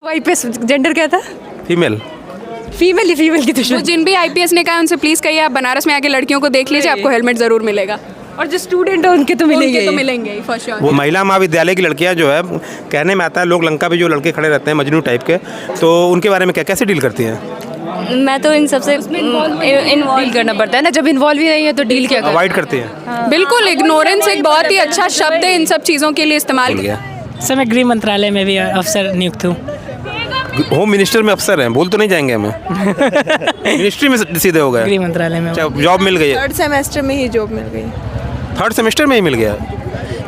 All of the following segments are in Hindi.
आईपीएस जेंडर क्या था? फीमेल। फीमेल की वो दुश्मन। जिन भी आईपीएस ने कहा उनसे प्लीज़ कहिए आप बनारस में आके लड़कियों को देख लीजिए, आपको हेलमेट ज़रूर मिलेगा। और जो स्टूडेंट है उनके तो मिलेंगे उनके तो ही। मिलेंगे ही फॉर श्योर। वो महिला महाविद्यालय की लड़कियां जो है, कहने में आता है लोग लंका भी जो लड़के खड़े रहते हैं मजनू टाइप के, तो उनके बारे में क्या कैसे डील करती हैं? मैं तो इन सबसे इन्वॉल्व डील करना पड़ता है ना, जब इन्वॉल्व ही नहीं है तो डील क्या करें? अवॉइड करती हैं? बिल्कुल, इग्नोरेंस एक बहुत ही अच्छा शब्द है इन सब चीज़ों के लिए इस्तेमाल भूल किया। गया। सर मैं गृह मंत्रालय में भी अफसर नियुक्त हूँ। होम मिनिस्टर में अफसर हैं, भूल तो नहीं जाएंगे हमें? मिनिस्ट्री में सीधे हो गए? गृह मंत्रालय में। अच्छा, जॉब मिल गई है? थर्ड सेमेस्टर में ही जॉब मिल गई। थर्ड सेमेस्टर में ही मिल गया?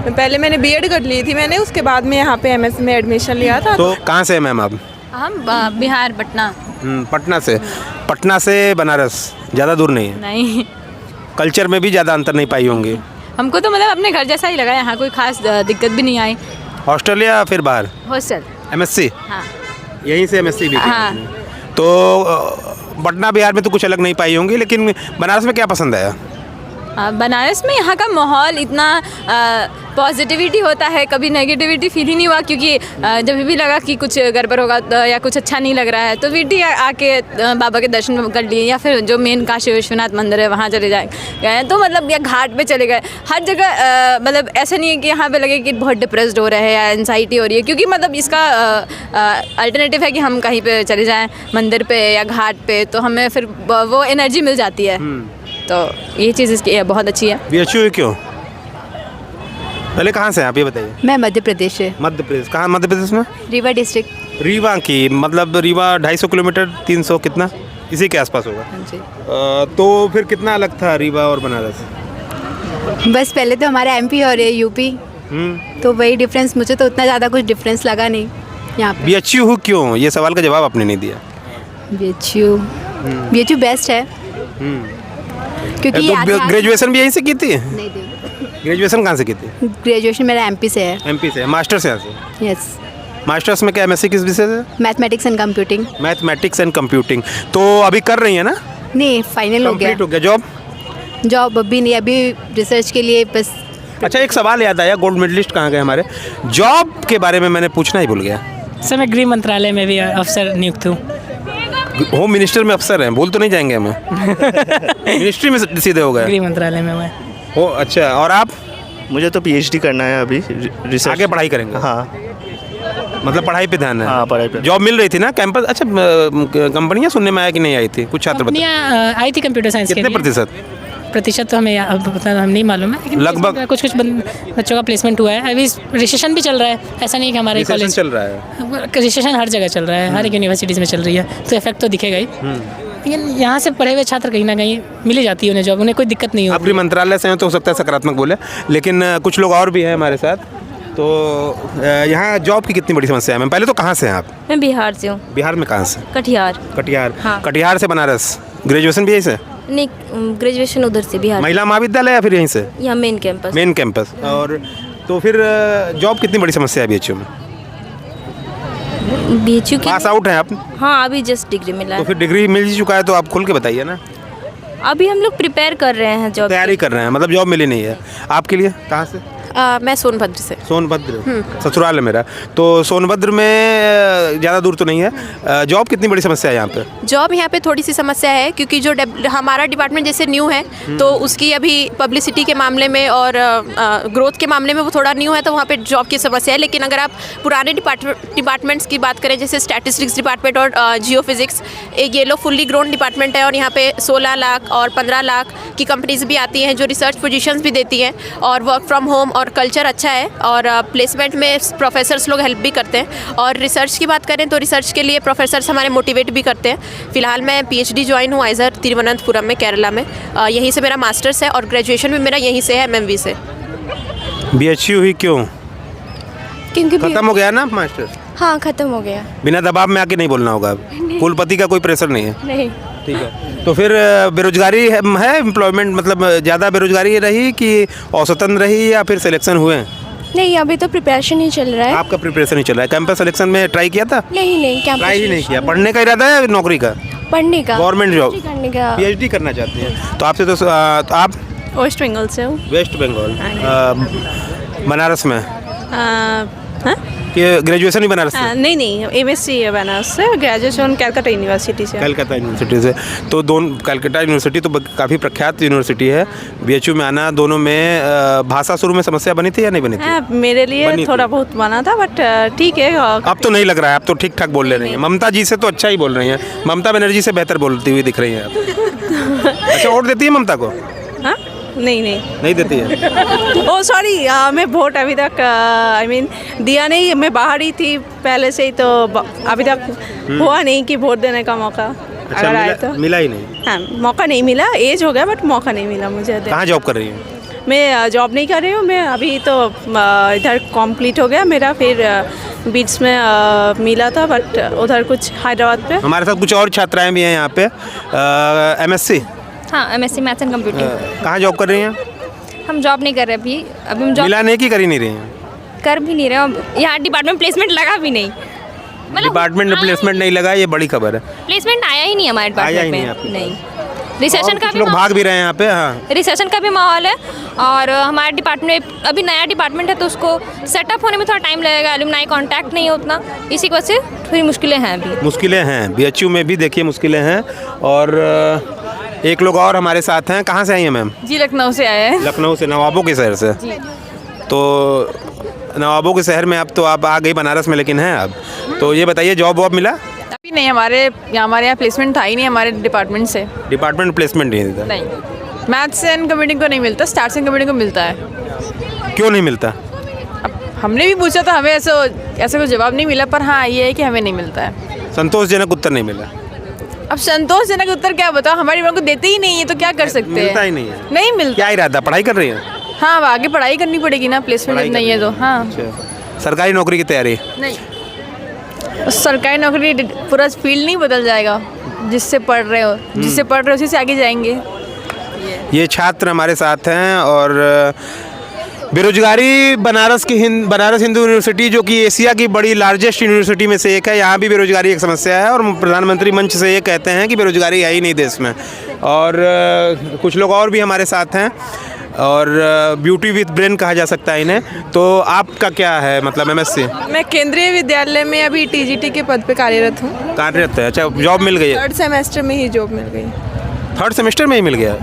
पहले मैंने बीएड कर ली थी मैंने, उसके बाद में यहाँ पे एमएससी में एडमिशन लिया था। तो कहाँ से हैं मैम आप? हम बिहार पटना। पटना से। पटना से बनारस ज़्यादा दूर नहीं है? नहीं, कल्चर में भी ज़्यादा अंतर नहीं पाई होंगी? हमको तो मतलब अपने घर जैसा ही लगा, यहाँ कोई खास दिक्कत भी नहीं आई। हॉस्टल या फिर बाहर? हॉस्टल। एमएससी? हाँ यहीं से एमएससी भी की हाँ। आपने? तो पटना बिहार में तो कुछ अलग नहीं पाई होंगी, लेकिन बनारस में क्या पसंद आया? बनारस में यहाँ का माहौल इतना पॉजिटिविटी होता है, कभी नेगेटिविटी फील ही नहीं हुआ, क्योंकि जब भी लगा कि कुछ गड़बड़ होगा या कुछ अच्छा नहीं लग रहा है तो वीटी आके बाबा के दर्शन कर लिए, या फिर जो मेन काशी विश्वनाथ मंदिर है वहाँ चले गए, तो मतलब या घाट पे चले गए। हर जगह मतलब ऐसा नहीं है कि यहाँ पे लगे कि बहुत डिप्रेस्ड हो रहे हैं या एनजाइटी हो रही है, क्योंकि मतलब इसका अल्टरनेटिव है कि हम कहीं पे चले जाएँ मंदिर पे या घाट पे, तो हमें फिर वो एनर्जी मिल जाती है। तो ये चीज़ इसकी बहुत अच्छी है। बीएचयू क्यों? पहले कहाँ से हैं आप ये बताइए? मैं मध्य प्रदेश से। मध्य प्रदेश। कहाँ मध्य प्रदेश में? रीवा डिस्ट्रिक्ट। रीवा की, मतलब रीवा 250 किलोमीटर, 300 कितना इसी के आसपास होगा। हाँ जी। तो फिर कितना अलग था रीवा और बनारस? बस पहले तो हमारा एमपी और ये यूपी, तो वही डिफरेंस, मुझे तो उतना ज़्यादा कुछ डिफरेंस लगा नहीं यहाँ पे। बीएचयू हूँ क्यों, ये सवाल का जवाब आपने नहीं दिया। बीएचयू बेस्ट है क्योंकि तो ग्रेजुएशन भी यहीं से की थी? नहीं दी। ग्रेजुएशन कहाँ से की थी? ग्रेजुएशन मेरा एमपी से है। एमपी से। मास्टर्स यहाँ से? यस। मास्टर्स में क्या एमएससी किस विषय से? Mathematics and computing. Mathematics and computing. तो अभी कर रही है ना? नहीं, फाइनल हो गया। कंप्लीट हो गया जॉब? जॉब अभी नहीं, अभी रिसर्च के लिए बस। अच्छा, एक सवाल याद आया, गोल्ड मेडलिस्ट कहाँ गए हमारे? जॉब के बारे में मैंने पूछना ही भूल गया। सर मैं गृह मंत्रालय में भी अफसर नियुक्त हूँ। होम मिनिस्टर में अफसर हैं, भूल तो नहीं जाएंगे हमें? मिनिस्ट्री में सीधे हो गए? गृह मंत्रालय में मैं। ओ अच्छा, और आप? मुझे तो पीएचडी करना है अभी, रिसर्च। आगे पढ़ाई करेंगे? हाँ मतलब पढ़ाई पे ध्यान है? हाँ, पढ़ाई पे। जॉब मिल रही थी ना कैंपस? अच्छा, कंपनियां सुनने में आया कि नहीं आई थी? कुछ छात्र बता। कंपनियाँ आई थी कंप्यूटर साइंस के कितने लिए। प्रतिशत तो हमें अब उतना हम नहीं मालूम है, लेकिन लगभग? कुछ बच्चों का प्लेसमेंट हुआ है। अभी रिसेशन भी चल रहा है, ऐसा नहीं कि हमारे रिसेशन कॉलेज चल रहा है? रिसेशन हर जगह चल रहा है, हर एक यूनिवर्सिटीज़ में चल रही है, तो इफेक्ट तो दिखेगा ही। लेकिन यहाँ से पढ़े हुए छात्र कहीं ना कहीं मिल ही जाती है उन्हें जॉब, उन्हें कोई दिक्कत नहीं आप होती। गृह मंत्रालय से हैं तो हो सकता है सकारात्मक बोले, लेकिन कुछ लोग और भी हैं हमारे साथ। तो यहाँ जॉब की कितनी बड़ी समस्या है मैम? पहले तो कहाँ से हैं आप? मैं बिहार से हूँ। बिहार में कहाँ से? कटिहार। कटिहार। हाँ। कटिहार से बनारस। ग्रेजुएशन भी यहीं से? नहीं, ग्रेजुएशन उधर से बिहार। महिला महाविद्यालय या फिर यहीं से? यहाँ मेन कैंपस। Main campus. और तो फिर जॉब कितनी बड़ी समस्या है बीएचयू में? बीएचयू की। पास आउट हैं आप? हाँ, अभी जस्ट डिग्री मिला तो है। फिर डिग्री मिल चुका है तो आप खुल के बताइए ना। अभी हम लोग प्रिपेयर कर रहे हैं जॉब। तैयारी कर रहे हैं, मतलब जॉब मिली नहीं है आपके लिए? कहाँ से? मैं सोनभद्र से। सोनभद्र ससुराल है मेरा। तो सोनभद्र में ज़्यादा दूर तो नहीं है। जॉब कितनी बड़ी समस्या है यहाँ पे? जॉब यहाँ पे थोड़ी सी समस्या है, क्योंकि जो हमारा डिपार्टमेंट जैसे न्यू है तो उसकी अभी पब्लिसिटी के मामले में और ग्रोथ के मामले में वो थोड़ा न्यू है, तो वहाँ पे जॉब की समस्या है। लेकिन अगर आप पुराने डिपार्टमेंट्स की बात करें, जैसे स्टैटिस्टिक्स डिपार्टमेंट और जियो फिजिक्स, ये लोग फुल्ली ग्रोन डिपार्टमेंट है, और यहाँ पे 16 लाख और 15 लाख की कंपनीज भी आती हैं जो रिसर्च पोजीशंस भी देती हैं, और वर्क फ्रॉम होम और कल्चर अच्छा है, और प्लेसमेंट में प्रोफेसर्स लोग हेल्प भी करते हैं। और रिसर्च की बात करें तो रिसर्च के लिए प्रोफेसर्स हमारे मोटिवेट भी करते हैं। फिलहाल मैं पीएचडी ज्वाइन हूँ आइजर तिरुवनंतपुरम में, केरला में। यहीं से मेरा मास्टर्स है और ग्रेजुएशन भी मेरा यहीं से है, एमएमवी से। बीएचयू ही क्यों? क्योंकि खत्म हो गया ना मास्टर? हाँ, ख़त्म हो गया। बिना दबाव में आके नहीं बोलना होगा अब। कुलपति का कोई प्रेशर नहीं है? नहीं। ठीक है। तो फिर बेरोजगारी है एम्प्लॉयमेंट, मतलब ज़्यादा बेरोजगारी रही कि औसतन रही, या फिर सिलेक्शन हुए हैं? नहीं, अभी तो प्रिपरेशन ही चल रहा है। आपका प्रिपरेशन ही चल रहा है? कैंपस सिलेक्शन में ट्राई किया था? नहीं, ट्राई ही नहीं किया। पढ़ने का इरादा है या नौकरी का? पढ़ने का। गवर्नमेंट जॉब करने का। पीएचडी करना चाहते हैं तो आपसे तो आप वेस्ट बंगाल से हूँ। वेस्ट बंगाल। बनारस में हाँ? कि ग्रेजुएशन भी बनारस से? नहीं MSc है बनारस से, ग्रेजुएशन कलकत्ता यूनिवर्सिटी से। कलकत्ता यूनिवर्सिटी से। तो दोनों कलकत्ता यूनिवर्सिटी तो काफ़ी प्रख्यात यूनिवर्सिटी है। BHU में आना, दोनों में भाषा शुरू में समस्या बनी थी या नहीं बनी थी? हाँ, मेरे लिए बनी थोड़ा थी। बहुत बना था, बट ठीक है। अब तो नहीं लग रहा है, अब तो ठीक ठाक बोल ले रही हैं। ममता जी से तो अच्छा ही बोल रही हैं, ममता बनर्जी से बेहतर बोलती हुई दिख रही हैं आप। अच्छा, वोट देती है ममता को? हाँ? नहीं देती है। ओ सॉरी, मैं वोट अभी तक दिया नहीं। मैं बाहर ही थी पहले से ही, तो अभी तक हुआ नहीं कि वोट देने का मौका अगर आए तो। मिला ही नहीं। हाँ, मौका नहीं मिला। एज हो गया बट मौका नहीं मिला मुझे। कहाँ जॉब कर रही हैं? मैं जॉब नहीं कर रही हूँ। मैं अभी तो इधर कंप्लीट हो गया मेरा, फिर बीच में मिला था, बट उधर कुछ हैदराबाद पे। हमारे साथ कुछ और छात्राएं भी हैं यहाँ पे। MSc? हाँ, MSc मैथ्स एंड कंप्यूटिंग। कहाँ जॉब कर रही हैं? हम जॉब नहीं कर रहे अभी हम जॉब मिला नहीं कि कर ही नहीं रही हैं? कर भी नहीं रहे। अब यहाँ डिपार्टमेंट प्लेसमेंट लगा भी नहीं, डिपार्टमेंट में प्लेसमेंट नहीं लगा, ये बड़ी खबर है। प्लेसमेंट आया ही नहीं हमारे आया ही डिपार्टमेंट नहीं में। आपके नहीं, रिसेशन का कुछ भी लोग भाग भी रहे हैं यहाँ पे। हाँ, रिसेशन का भी माहौल है, और हमारे डिपार्टमेंट अभी नया डिपार्टमेंट है, तो उसको सेटअप होने में थोड़ा टाइम लगेगा। एलुमनाई कांटेक्ट नहीं है उतना, इसी की वजह से थोड़ी मुश्किलें हैं अभी। मुश्किलें हैं, BHU में भी देखिए मुश्किलें हैं। और एक लोग और हमारे साथ हैं। कहाँ से आई हैं मैम? जी, लखनऊ से आए हैं। लखनऊ से, नवाबों के शहर से। तो नवाबों के शहर में अब तो आप आ गई बनारस में, लेकिन हैं अब। तो ये बताइए, जॉब वॉब मिला? अभी नहीं, हमारे यहाँ प्लेसमेंट था ही नहीं हमारे डिपार्टमेंट से। डिपार्टमेंट प्लेसमेंट नहीं था? नहीं, मैथ्स एंड कंप्यूटिंग को नहीं मिलता, स्टैट्स एंड कंप्यूटिंग को मिलता है। क्यों नहीं मिलता? अब हमने भी पूछा था, हमें ऐसा कोई जवाब नहीं मिला, पर हाँ ये है कि हमें नहीं मिलता है। संतोषजनक उत्तर नहीं मिला। अब संतोषजनक उत्तर क्या बताओ, हमारी डिपार्टमेंट को देते ही नहीं है, तो क्या कर सकते हैं? मिलता ही नहीं है। नहीं मिलता। क्या इरादा, पढ़ाई कर रही है? हाँ, अब आगे पढ़ाई करनी पड़ेगी ना, प्लेसमेंट नहीं है तो। हाँ, अच्छा, सरकारी नौकरी की तैयारी? नहीं, सरकारी नौकरी पूरा फील्ड नहीं बदल जाएगा। जिससे पढ़ रहे हो उसी से आगे जाएंगे। ये छात्र हमारे साथ हैं। और बेरोजगारी बनारस हिंदू यूनिवर्सिटी, जो कि एशिया की बड़ी लार्जेस्ट यूनिवर्सिटी में से एक है, यहाँ भी बेरोजगारी एक समस्या है। और प्रधानमंत्री मंच से ये कहते हैं कि बेरोजगारी है ही नहीं देश में। और कुछ लोग और भी हमारे साथ हैं, और ब्यूटी विद ब्रेन कहा जा सकता है इन्हें। तो आपका क्या है, मतलब MSc? मैं केंद्रीय विद्यालय में अभी TGT के पद पे कार्यरत हूँ। कार्यरत है? अच्छा, जॉब मिल गई है? 3rd सेमेस्टर में ही जॉब मिल गई। 3rd सेमेस्टर में ही मिल गया?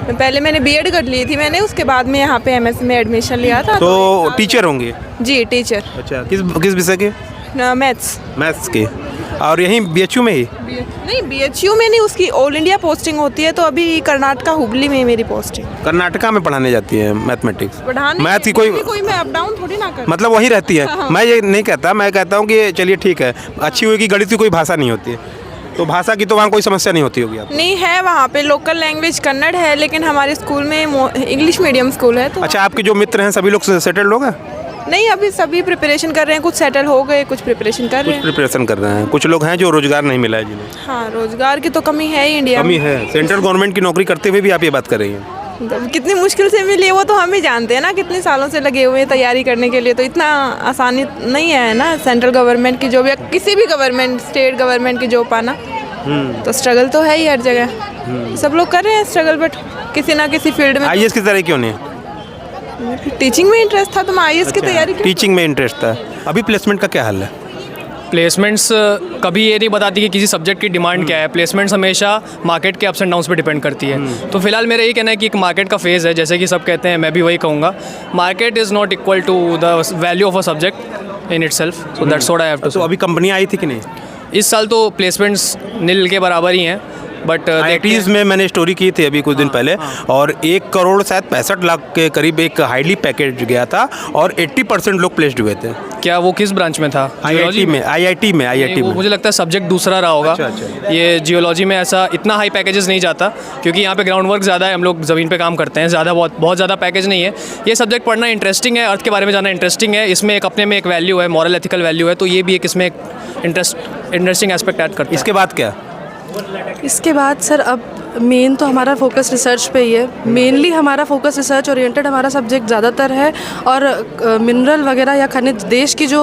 पहले मैंने B.Ed कर ली थी मैंने, उसके बाद में यहाँ पे MSc में एडमिशन लिया था। तो टीचर होंगे? जी, टीचर। अच्छा, किस विषय के? मैथ्स के। और यहीं BHU में ही? नहीं, BHU में नहीं, उसकी ऑल इंडिया पोस्टिंग होती है। तो अभी कर्नाटका हुबली में मेरी पोस्टिंग। कर्नाटका में पढ़ाने जाती है मैथमेटिक्स? पढ़ाने मैथ की कोई मैं अप डाउन थोड़ी ना कर। मतलब वही रहती है? मैं ये नहीं कहता, मैं कहता हूँ कि चलिए ठीक है, अच्छी हुई कि गणित की कोई भाषा नहीं होती है, तो भाषा की तो वहाँ कोई समस्या नहीं होती होगी आप? नहीं है, वहाँ पे लोकल लैंग्वेज कन्नड़ है, लेकिन हमारे स्कूल में इंग्लिश मीडियम स्कूल है। तो अच्छा, आपके जो मित्र हैं सभी लोग सेटल्ड हो गए? नहीं, अभी सभी प्रिपरेशन कर रहे हैं, कुछ सेटल हो गए, कुछ प्रिपरेशन कर रहे हैं। प्रिपरेशन कर रहे हैं। कुछ लोग हैं जो रोजगार नहीं मिला है जिन्हें। हाँ, रोजगार की तो कमी है ही इंडिया में। कमी है। सेंट्रल गवर्नमेंट की नौकरी करते हुए भी आप ये बात कर रही हैं? कितनी मुश्किल से मिली है वो तो हम ही जानते हैं ना, कितने सालों से लगे हुए हैं तैयारी करने के लिए। तो इतना आसानी नहीं है ना सेंट्रल गवर्नमेंट की जॉब, या किसी भी गवर्नमेंट, स्टेट गवर्नमेंट की जॉब पाना। तो स्ट्रगल तो है ही हर जगह। सब लोग कर रहे हैं स्ट्रगल, बट किसी ना किसी फील्ड में। IAS की तरह क्यों नहीं? टीचिंग में इंटरेस्ट था तो मैं IAS की तैयारी की। टीचिंग में इंटरेस्ट था। अभी प्लेसमेंट का क्या हाल है? प्लेसमेंट्स कभी ये नहीं बताती कि किसी सब्जेक्ट की डिमांड क्या है। प्लेसमेंट्स हमेशा मार्केट के अप्स एंड डाउन्स पे डिपेंड करती है। तो फिलहाल मेरा ये कहना है कि एक मार्केट का फेज़ है, जैसे कि सब कहते हैं, मैं भी वही कहूँगा। Market is not equal to the value of a subject in itself, so that's what I have to say. तो अभी कंपनियाँ आई थी कि नहीं? इस साल तो प्लेसमेंट्स नील के बराबर ही हैं, बट IITs में मैंने स्टोरी की थी अभी कुछ दिन पहले, और 1 करोड़ शायद 65 लाख के करीब एक हाईली पैकेज गया था, और 80% लोग प्लेस्ड हुए थे। क्या वो किस ब्रांच में था? IIT में। वो मुझे लगता है सब्जेक्ट दूसरा रहा होगा। अच्छा। ये जियोलॉजी में ऐसा इतना हाई पैकेजेस नहीं जाता, क्योंकि यहाँ पे ग्राउंड वर्क ज़्यादा है, हम लोग ज़मीन पे काम करते हैं, बहुत ज़्यादा पैकेज नहीं है। ये सब्जेक्ट पढ़ना इंटरेस्टिंग है, अर्थ के बारे में जानना इंटरेस्टिंग है, इसमें एक अपने में एक वैल्यू है, मॉरल एथिकल वैल्यू है, तो ये भी एक इसमें एक इंटरेस्टिंग एस्पेक्ट ऐड करता है। इसके बाद क्या? इसके बाद सर अब मेन तो हमारा फोकस रिसर्च पे ही है। मेनली हमारा फोकस रिसर्च ओरिएंटेड हमारा सब्जेक्ट ज़्यादातर है, और मिनरल वगैरह या खनिज, देश की जो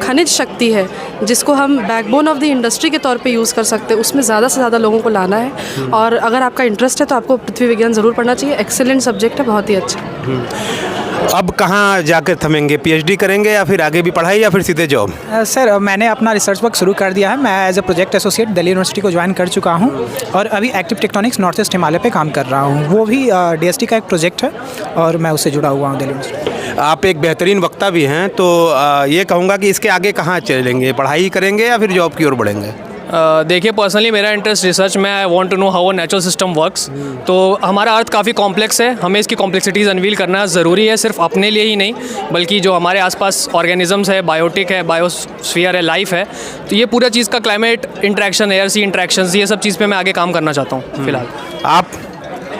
खनिज शक्ति है जिसको हम बैकबोन ऑफ द इंडस्ट्री के तौर पे यूज़ कर सकते हैं, उसमें ज़्यादा से ज़्यादा लोगों को लाना है। और अगर आपका इंटरेस्ट है तो आपको पृथ्वी विज्ञान ज़रूर पढ़ना चाहिए। एक्सेलेंट सब्जेक्ट है, बहुत ही अच्छा। अब कहाँ जाकर थमेंगे, पीएचडी करेंगे या फिर आगे भी पढ़ाई या फिर सीधे जॉब? सर मैंने अपना रिसर्च वर्क शुरू कर दिया है। मैं as a project associate Delhi university को ज्वाइन कर चुका हूँ और अभी active tectonics north east Himalaya पे काम कर रहा हूँ। वो भी डीएसटी का एक प्रोजेक्ट है और मैं उससे जुड़ा हुआ हूँ दिल्ली यूनिवर्सिटी। आप एक बेहतरीन वक्ता भी हैं, तो ये कहूँगा कि इसके आगे कहाँ चलेंगे, पढ़ाई करेंगे या फिर जॉब की ओर बढ़ेंगे? देखिए, पर्सनली मेरा इंटरेस्ट रिसर्च में, I want to know how a natural system works. तो हमारा अर्थ काफ़ी कॉम्प्लेक्स है, हमें इसकी कॉम्प्लेक्सिटीज़ अनवील करना ज़रूरी है, सिर्फ अपने लिए ही नहीं बल्कि जो हमारे आसपास ऑर्गेनिजम्स है, बायोटिक है, बायोस्फीयर है, लाइफ है। तो ये पूरा चीज़ का क्लाइमेट इंट्रैक्शन, एयर सी इंट्रैक्शंस, ये सब चीज़ पे मैं आगे काम करना चाहता हूँ फिलहाल। आप?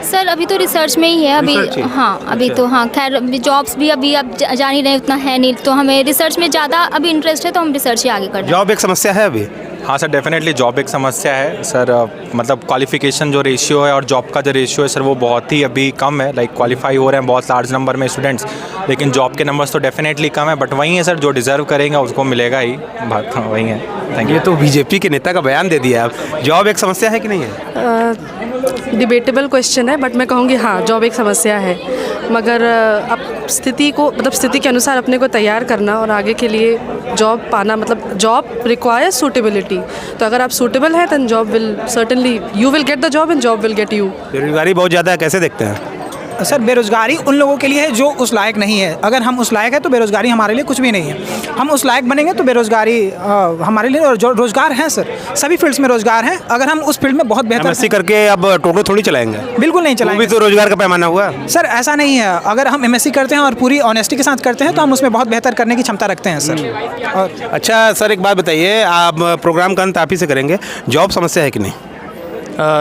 सर अभी तो रिसर्च में ही है अभी। हाँ अभी तो, हाँ खैर जॉब्स भी अभी आप जान ही रहे उतना है नहीं, तो हमें रिसर्च में ज़्यादा अभी इंटरेस्ट है, तो हम रिसर्च ही आगे कर रहे हैं। जॉब एक समस्या है अभी? हाँ सर, डेफिनेटली जॉब एक समस्या है सर। मतलब क्वालिफिकेशन जो रेशियो है और जॉब का जो रेशियो है सर, वो बहुत ही अभी कम है। लाइक क्वालिफाई हो रहे हैं बहुत लार्ज नंबर में स्टूडेंट्स, लेकिन जॉब के नंबर्स तो डेफिनेटली कम है। बट वही है सर, जो डिज़र्व करेंगे उसको मिलेगा ही, बात वही है। Thank you. ये तो बीजेपी के नेता का बयान दे दिया आप। जॉब एक समस्या है कि नहीं है? डिबेटेबल क्वेश्चन है, बट मैं कहूँगी हाँ जॉब एक समस्या है, मगर अब स्थिति को, मतलब स्थिति के अनुसार अपने को तैयार करना और आगे के लिए जॉब पाना, मतलब जॉब रिक्वायर्स सूटेबिलिटी। तो अगर आप सूटेबल हैं then job will certainly, you will get the job and job will get you. बेरोजगारी बहुत ज़्यादा है, कैसे देखते हैं? सर बेरोज़गारी उन लोगों के लिए है जो उस लायक नहीं है। अगर हम उस लायक है तो बेरोज़गारी हमारे लिए कुछ भी नहीं है। हम उस लायक बनेंगे तो बेरोज़गारी हमारे लिए, और जो रोज़गार हैं सर, सभी फील्ड्स में रोज़गार हैं। अगर हम उस फील्ड में बहुत बेहतर एमएससी करके अब टोटो थोड़ी चलाएंगे? बिल्कुल नहीं चलाएंगे। भी तो रोजगार का पैमाना हुआ सर, ऐसा नहीं है। अगर हम एमएससी करते हैं और पूरी ऑनेस्टी के साथ करते हैं तो हम उसमें बहुत बेहतर करने की क्षमता रखते हैं सर। और अच्छा सर, एक बात बताइए, आप प्रोग्राम का अंत आप ही से करेंगे, जॉब समस्या है कि नहीं?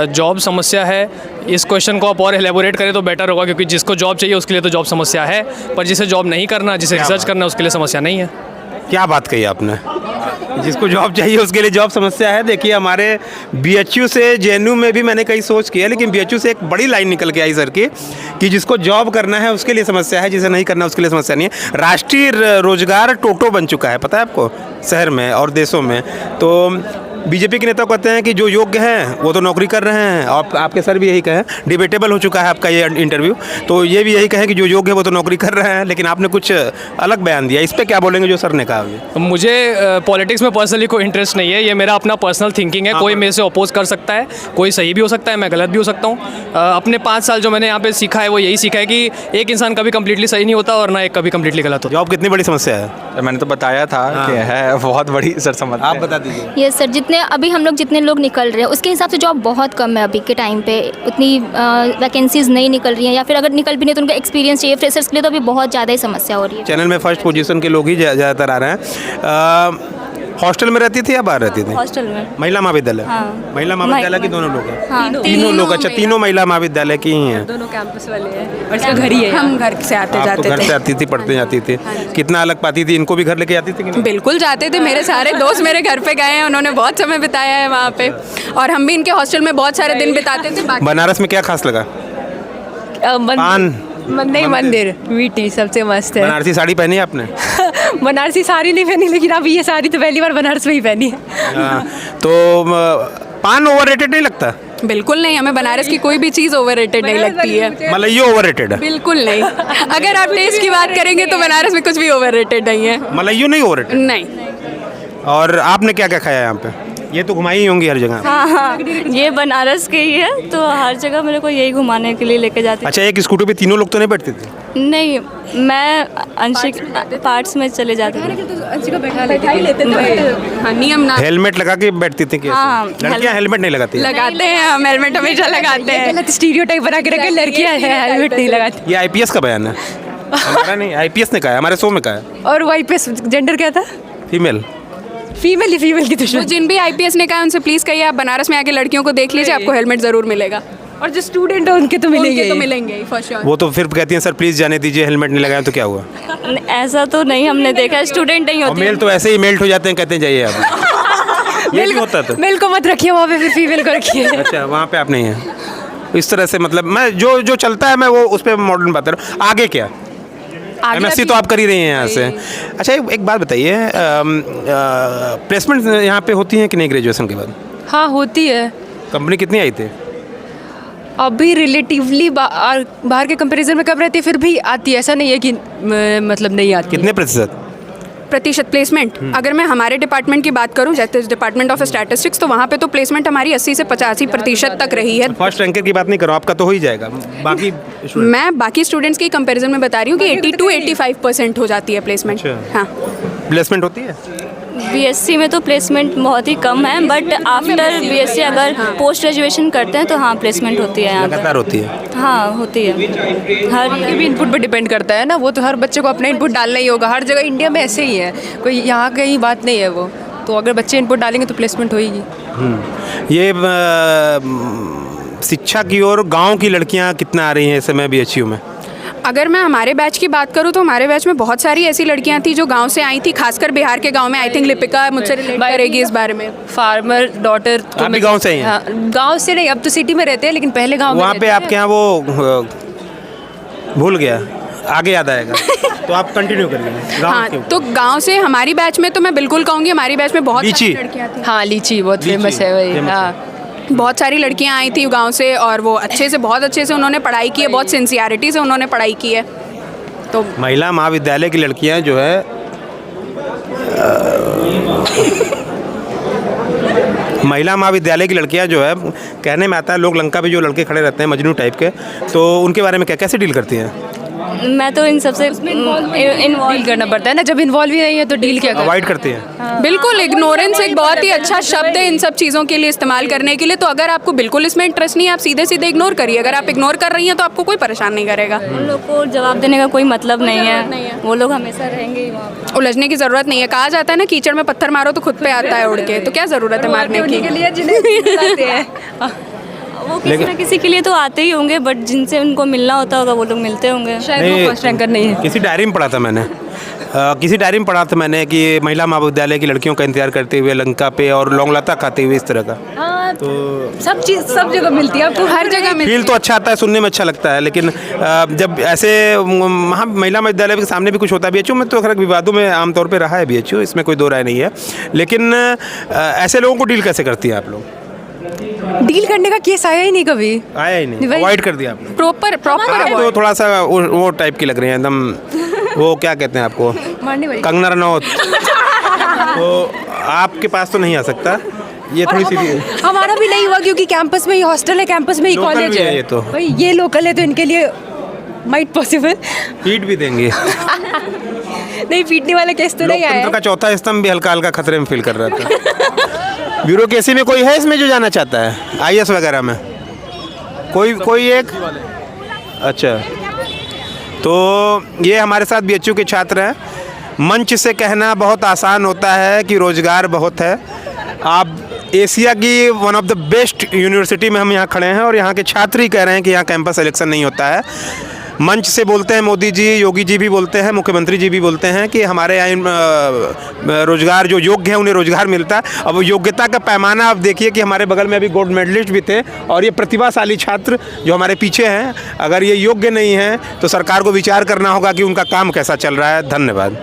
जॉब समस्या है, इस क्वेश्चन को आप और एलेबोरेट करें तो बेटर होगा, क्योंकि जिसको जॉब चाहिए उसके लिए तो जॉब समस्या है, पर जिसे जॉब नहीं करना, जिसे रिसर्च करना, उसके लिए समस्या नहीं है। क्या बात कही आपने? जिसको जॉब चाहिए उसके लिए जॉब समस्या है। देखिए, हमारे बीएचयू से जेएनयू में भी मैंने कई सोच किया, लेकिन बीएचयू से एक बड़ी लाइन निकल के आई सर की कि जिसको जॉब करना है उसके लिए समस्या है, जिसे नहीं करना उसके लिए समस्या नहीं है। राष्ट्रीय रोजगार टोटो बन चुका है, पता है आपको, शहर में और देशों में। तो बीजेपी के नेता कहते हैं कि जो योग्य हैं वो तो नौकरी कर रहे हैं, और आपके सर भी यही कहें, डिबेटेबल हो चुका है आपका ये इंटरव्यू, तो ये भी यही कहें कि जो योग्य है वो तो नौकरी कर रहे हैं, लेकिन आपने कुछ अलग बयान दिया। इस पर क्या बोलेंगे जो सर ने कहा अभी? मुझे पॉलिटिक्स में पर्सनली कोई इंटरेस्ट नहीं है, ये मेरा अपना पर्सनल थिंकिंग है। कोई मेरे से अपोज कर सकता है, कोई सही भी हो सकता है, मैं गलत भी हो सकता हूँ। अपने 5 साल जो मैंने यहाँ पे सीखा है वो यही सीखा है कि एक इंसान कभी कम्प्लीटली सही नहीं होता और ना एक कभी कम्प्लीटली गलत होता। जॉब कितनी बड़ी समस्या है? मैंने तो बताया था कि है बहुत बड़ी सर समस्या। आप बता दीजिए। ये सर, जितने अभी हम लोग जितने लोग निकल रहे हैं उसके हिसाब से जॉब बहुत कम है अभी के टाइम पे। उतनी वैकेंसीज नहीं निकल रही हैं, या फिर अगर निकल भी नहीं तो उनको एक्सपीरियंस चाहिए। फ्रेशर्स के लिए तो अभी बहुत ज़्यादा ही समस्या हो रही है। चैनल में फर्स्ट पोजीशन के लोग ही ज़्यादातर आ रहे हैं। हॉस्टल में रहती थी या बाहर रहती थी? हॉस्टल में। महिला महाविद्यालय? हाँ। महिला महाविद्यालय की दोनों लोग हैं? हाँ, तीनों लोग। अच्छा, तीनों महिला महाविद्यालय की ही हैं? दोनों कैंपस वाले हैं और इसका घर ही है। हम घर से आते आप जाते तो घर थे। से आती थी, पढ़ते जाती थी। कितना अलग पाती थी? इनको भी घर लेके आती थी कि नहीं? बिल्कुल जाते थे, मेरे सारे दोस्त मेरे घर पे गए हैं, उन्होंने बहुत समय बिताया है वहाँ पे, और हम भी इनके हॉस्टल में बहुत सारे दिन बिताते थे। बनारस में क्या खास लगा? पान? नहीं, मंदिर वीटी सबसे मस्त है। बनारसी साड़ी पहनी है आपने? बनारसी साड़ी नहीं पहनी, लेकिन अभी ये साड़ी तो पहली बार बनारस में ही पहनी है। तो पान ओवररेटेड नहीं लगता? बिल्कुल नहीं, हमें बनारस की कोई भी चीज़ ओवररेटेड नहीं लगती है। मलइयो ओवररेटेड है? बिल्कुल नहीं। अगर आप टेस्ट की बात करेंगे तो बनारस में कुछ भी ओवररेटेड नहीं है। मलइयो नहीं ओवररेटेड? नहीं। और आपने क्या क्या खाया यहाँ पे? ये तो घुमाई होंगी हर जगह। हाँ, ये बनारस के ही है, तो हर जगह मेरे को यही घुमाने के लिए लेके जाते। अच्छा, एक स्कूटर पे तीनों लोग तो नहीं बैठते थे? नहीं, मैं अंशिक पार्ट्स में चले जाती थी। नियम ना। हेलमेट लगा के बैठती थी क्या? हाँ, लड़कियाँ हेलमेट नहीं लगाती? लगाते हैं हम, हेलमेट हमेशा लगाते हैं। गलत स्टीरियोटाइप बना के रखे, लड़कियां हेलमेट नहीं लगाती। ये आईपीएस का बयान है, हमारा नहीं। आईपीएस ने कहा है, हमारे शो में कहा है। और वाई पे जेंडर क्या था? फीमेल। फीमेल ही फीमेल की दुश्मन। जिन भी आईपीएस ने कहा उनसे प्लीज़ कहिए आप बनारस में आके लड़कियों को देख लीजिए, आपको हेलमेट ज़रूर मिलेगा। और जो स्टूडेंट है उनके तो मिलेंगे, तो मिलेंगे ही फॉर श्योर। वो तो फिर कहती हैं सर प्लीज़ जाने दीजिए, हेलमेट नहीं लगाया तो क्या हुआ? ऐसा तो नहीं हमने देखा, स्टूडेंट नहीं और होती। मेल तो ऐसे ही मेल्ट हो जाते हैं, कहते हैं जाइए आप। ये क्यों होता था? मेल को मत रखिए वहाँ पे, फिर फीमेल को रखिए। अच्छा, वहाँ पे आप नहीं हैं इस तरह से। मतलब मैं जो चलता है मैं वो उस पर मॉडर्न बात कर रहा हूँ। आगे क्या? एमएससी तो आप कर ही रही हैं यहाँ से। अच्छा, एक बात बताइए, प्लेसमेंट यहाँ पे होती हैं कि नहीं ग्रेजुएशन के बाद? हाँ, होती है। कंपनी कितनी आई थी? अभी रिलेटिवली बाहर के कंपैरिजन में कम रहती है, फिर भी आती है, ऐसा नहीं है कि मतलब नहीं आती। कितने प्रतिशत प्लेसमेंट अगर मैं हमारे डिपार्टमेंट की बात करूं, जैसे डिपार्टमेंट ऑफ स्टैटिस्टिक्स, तो वहाँ पे तो प्लेसमेंट हमारी 80 से 85% तक रही है। फर्स्ट रैंकर की बात नहीं करो, आपका तो हो ही जाएगा। बाकी मैं बाकी स्टूडेंट्स की कंपैरिजन में बता रही हूँ कि 80 to 85% हो जाती है प्लेसमेंट। हाँ, प्लेसमेंट होती है। बीएससी में तो प्लेसमेंट बहुत ही कम है, बट आफ्टर बीएससी अगर पोस्ट ग्रेजुएशन करते हैं तो हाँ प्लेसमेंट होती है, यहाँ लगातार होती है। हाँ होती है। हर भी इनपुट पर डिपेंड करता है ना, वो तो हर बच्चे को अपना इनपुट डालना ही होगा। हर जगह इंडिया में ऐसे ही है, कोई यहाँ की बात नहीं है वो। तो अगर बच्चे इनपुट डालेंगे तो प्लेसमेंट होगी। ये शिक्षा की ओर गाँव की लड़कियाँ कितना आ रही हैं इस समय BHU में? अगर मैं हमारे बैच की बात करूँ तो हमारे बैच में बहुत सारी ऐसी लड़कियां थी जो गांव से आई थी, खासकर बिहार के गांव में। आई थिंक लिपिका मुझसे रिलेट करेगी इस बारे में। Farmer daughter. आप भी गांव से ही हैं? हाँ, गांव से नहीं, अब तो सिटी में रहते हैं, लेकिन पहले गांव में। वहाँ पे आपके यहाँ वो भूल गया, आगे याद आएगा। तो आप कंटिन्यू करिए। हाँ, तो गांव से हमारी बैच में तो मैं बिल्कुल कहूँगी हमारी बैच में बहुत सारी लड़कियाँ थी। हाँ, लीची बहुत फेमस है वही। हाँ, बहुत सारी लड़कियां आई थी गांव से और वो बहुत अच्छे से उन्होंने पढ़ाई की है, बहुत सिंसियरिटी से उन्होंने पढ़ाई की है। तो महिला महाविद्यालय की लड़कियां जो है महिला महाविद्यालय की लड़कियां जो है, कहने में आता है लोग लंका पे जो लड़के खड़े रहते हैं मजनू टाइप के, तो उनके बारे में कैसे डील करती हैं? मैं तो इन सबसे इन्वॉल्व करना पड़ता है ना, जब इन्वॉल्व ही नहीं है तो डील क्या अवॉइड करती है? बिल्कुल, इग्नोरेंस एक बहुत ही अच्छा शब्द है इन सब चीज़ों के लिए इस्तेमाल करने के लिए। तो अगर आपको बिल्कुल इसमें इंटरेस्ट नहीं है, आप सीधे सीधे इग्नोर करिए। अगर आप इग्नोर कर रही हैं तो आपको कोई परेशान नहीं करेगा। उन लोग को जवाब देने का कोई मतलब नहीं है, वो लोग हमेशा रहेंगे ही वहाँ। उलझने की ज़रूरत नहीं है। कहा जाता है ना, कीचड़ में पत्थर मारो तो खुद पे आता है उड़ के, तो क्या ज़रूरत है मारने की? वो किसी न किसी के लिए तो आते ही होंगे, बट जिनसे उनको मिलना होता होगा वो लोग मिलते होंगे। शायद वो फर्स्ट रैंकर नहीं है। किसी डायरी में पढ़ा था मैंने, कि महिला महाविद्यालय की लड़कियों का इंतजार करते हुए लंका पे और लौंग लता खाते हुए इस तरह का। तो सब चीज़ सब जगह मिलती है आपको, हर जगह मिलती है। फील तो अच्छा आता है, सुनने में अच्छा लगता है, लेकिन जब ऐसे महिला महाविद्यालय के सामने भी कुछ होता है BHU में, तो खैर विवादों में आमतौर पर रहा है BHU, इसमें कोई दो राय नहीं है। लेकिन ऐसे लोगों को डील कैसे करती हैं आप लोग? डील करने का केस आया ही नहीं, कभी आया ही नहीं, अवॉइड कर दिया आपने। प्रॉपर तो थोड़ा सा वो टाइप की लग रही है एकदम, वो क्या कहते हैं आपको, कंगना रनौत। तो आपके पास तो नहीं आ सकता ये, थोड़ी सी हमारा भी नहीं हुआ क्योंकि कैंपस में ही हॉस्टल है, कैंपस में ही कॉलेज है। ये तो भाई ये लोकल है तो इनके लिए माइट पॉसिबल। पीट भी देंगे। नहीं, पीटने वाला केस तो नहीं आया। लोकतंत्र का चौथा स्तंभ भी हल्का हल्का खतरे में फील कर रहा था। ब्यूरोक्रेसी में कोई है इसमें जो जाना चाहता है, IAS वगैरह में? कोई एक? अच्छा, तो ये हमारे साथ BHU के छात्र हैं। मंच से कहना बहुत आसान होता है कि रोज़गार बहुत है। आप एशिया की one of the best university में हम यहाँ खड़े हैं और यहाँ के छात्र ही कह रहे हैं कि यहाँ कैंपस सिलेक्शन नहीं होता है। मंच से बोलते हैं मोदी जी, योगी जी भी बोलते हैं, मुख्यमंत्री जी भी बोलते हैं कि हमारे यहाँ रोज़गार जो योग्य है उन्हें रोज़गार मिलता है। अब योग्यता का पैमाना आप देखिए कि हमारे बगल में अभी गोल्ड मेडलिस्ट भी थे, और ये प्रतिभाशाली छात्र जो हमारे पीछे हैं, अगर ये योग्य नहीं हैं तो सरकार को विचार करना होगा कि उनका काम कैसा चल रहा है। धन्यवाद।